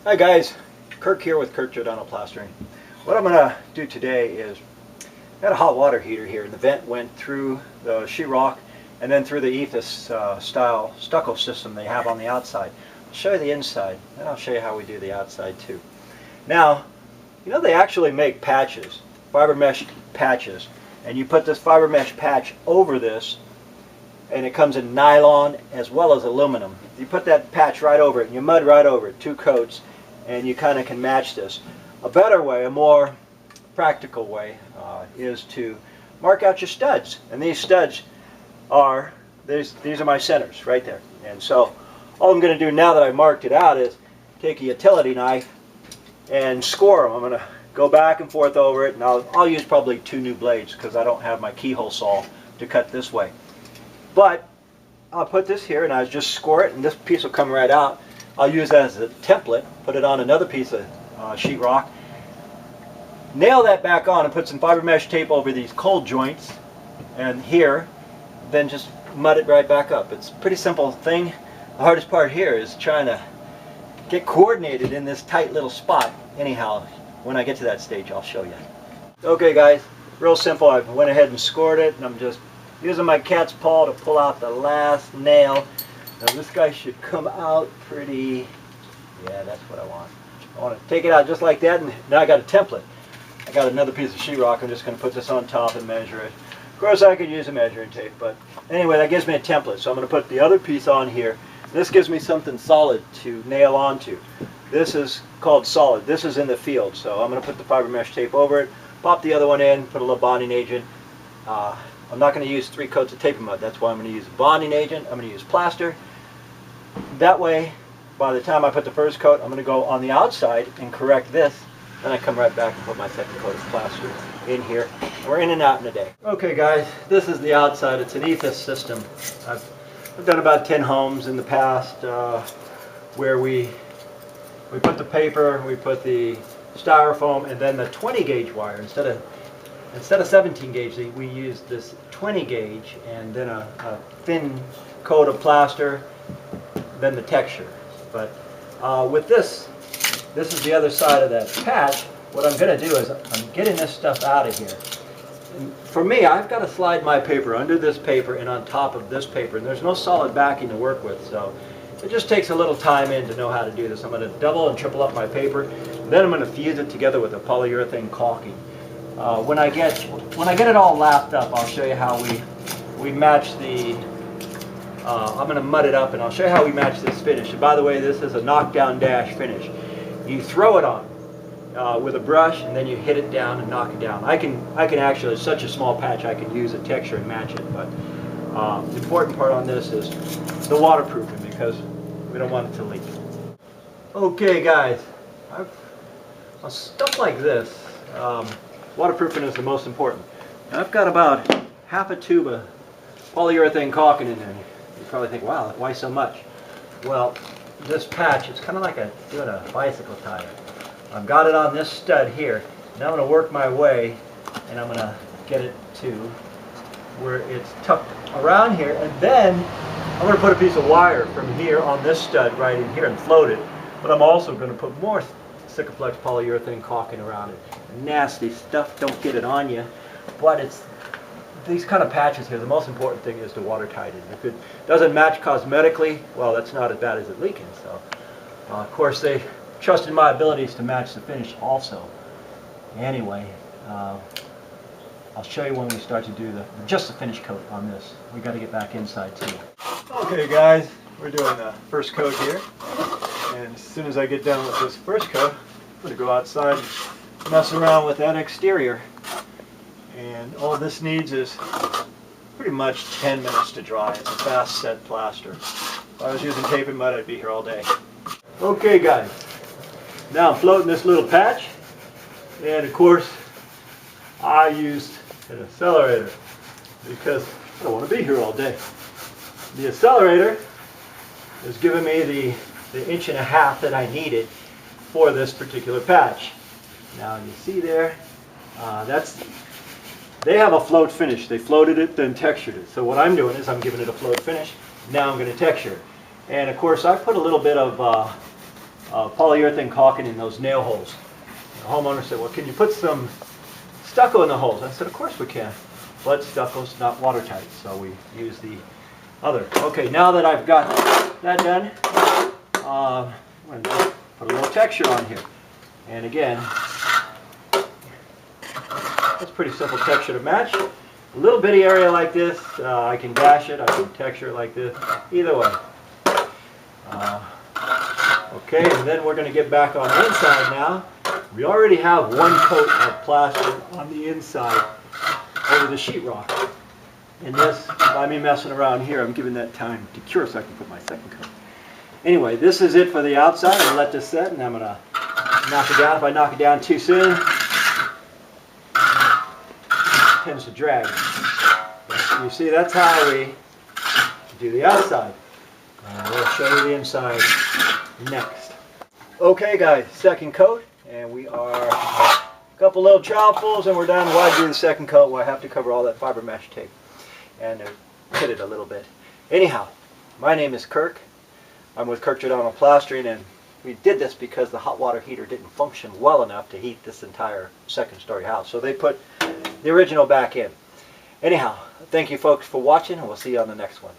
Hi guys, Kirk here with Kirk Giordano Plastering. What I'm going to do today is, I got a hot water heater here and the vent went through the sheetrock and then through the EIFS style stucco system they have on the outside. I'll show you the inside and I'll show you how we do the outside too. Now, you know they actually make patches, fiber mesh patches, and you put this fiber mesh patch over this and it comes in nylon as well as aluminum. You put that patch right over it and you mud right over it, 2 coats, and you kind of can match this. A better way, a more practical way, is to mark out your studs. And these studs are, these are my centers right there. And so all I'm going to do now that I've marked it out is take a utility knife and score them. I'm going to go back and forth over it, and I'll use probably 2 new blades because I don't have my keyhole saw to cut this way. But I'll put this here and I just score it and this piece will come right out. I'll use that as a template, put it on another piece of sheetrock, nail that back on and put some fiber mesh tape over these cold joints and here, then just mud it right back up. It's a pretty simple thing. The hardest part here is trying to get coordinated in this tight little spot. Anyhow, when I get to that stage I'll show you. Okay guys, real simple. I went ahead and scored it and I'm just using my cat's paw to pull out the last nail. Now this guy should come out pretty, yeah, that's what I want. I want to take it out just like that, and now I got a template. I got another piece of sheetrock. I'm just going to put this on top and measure it. Of course I could use a measuring tape, but anyway, that gives me a template. So I'm going to put the other piece on here. This gives me something solid to nail onto. This is called solid. This is in the field, so I'm going to put the fiber mesh tape over it, pop the other one in, put a little bonding agent. I'm not going to use 3 coats of tape and mud. That's why I'm going to use a bonding agent. I'm going to use plaster. That way, by the time I put the first coat, I'm going to go on the outside and correct this. Then I come right back and put my second coat of plaster in here. And we're in and out in a day. Okay guys, this is the outside. It's an EIFS system. I've done about 10 homes in the past where we put the paper, we put the styrofoam, and then the 20 gauge wire. Instead of 17 gauge, we used this 20 gauge and then a thin coat of plaster, then the texture. But with this is the other side of that patch. What I'm going to do is I'm getting this stuff out of here. And for me, I've got to slide my paper under this paper and on top of this paper, and there's no solid backing to work with, so it just takes a little time in to know how to do this. I'm going to double and triple up my paper, then I'm going to fuse it together with a polyurethane caulking. When I get it all lapped up, I'll show you how we match the. I'm going to mud it up, and I'll show you how we match this finish. And by the way, this is a knockdown dash finish. You throw it on with a brush, and then you hit it down and knock it down. I can actually, it's such a small patch, I can use a texture and match it. But the important part on this is the waterproofing, because we don't want it to leak. Okay, guys, stuff like this. Waterproofing is the most important. Now, I've got about half a tube of polyurethane caulking in there. You probably think, wow, why so much? Well, this patch, it's kind of like doing a bicycle tire. I've got it on this stud here. Now I'm going to work my way, and I'm going to get it to where it's tucked around here, and then I'm going to put a piece of wire from here on this stud right in here and float it. But I'm also going to put more Sikaflex polyurethane caulking around it. Nasty stuff, don't get it on you. But it's these kind of patches here, the most important thing is to water tighten. If it doesn't match cosmetically, well, that's not as bad as it leaking. So, of course, they trusted my abilities to match the finish also. Anyway, I'll show you when we start to do just the finish coat on this. We got to get back inside too. Okay, guys, we're doing the first coat here. And as soon as I get done with this first coat, I'm going to go outside and mess around with that exterior. And all this needs is pretty much 10 minutes to dry. It's a fast set plaster. If I was using tape and mud, I'd be here all day. Okay guys, now I'm floating this little patch, and of course I used an accelerator because I don't want to be here all day. The accelerator is giving me the 1.5 inches that I needed for this particular patch. Now you see there, they have a float finish. They floated it, then textured it. So what I'm doing is I'm giving it a float finish. Now I'm going to texture it. And of course I put a little bit of polyurethane caulking in those nail holes. The homeowner said, well, can you put some stucco in the holes? I said, of course we can. But stucco's not watertight, so we use the other. Okay, now that I've got that done, I'm going to put a little texture on here. And again, that's pretty simple texture to match. A little bitty area like this, I can dash it, I can texture it like this, either way. Okay, and then we're going to get back on the inside now. We already have one coat of plaster on the inside over the sheetrock. And this, by me messing around here, I'm giving that time to cure so I can put my second coat. Anyway, this is it for the outside. I'm going to let this set and I'm going to knock it down. If I knock it down too soon, it tends to drag. You see, that's how we do the outside. We'll show you the inside next. Okay guys, second coat, and we are a couple little trowelfuls and we're done. Why do the second coat? Well, I have to cover all that fiber mesh tape and hit it a little bit. Anyhow, my name is Kirk. I'm with Kirk Giordano Plastering, and we did this because the hot water heater didn't function well enough to heat this entire second story house. So they put the original back in. Anyhow, thank you folks for watching, and we'll see you on the next one.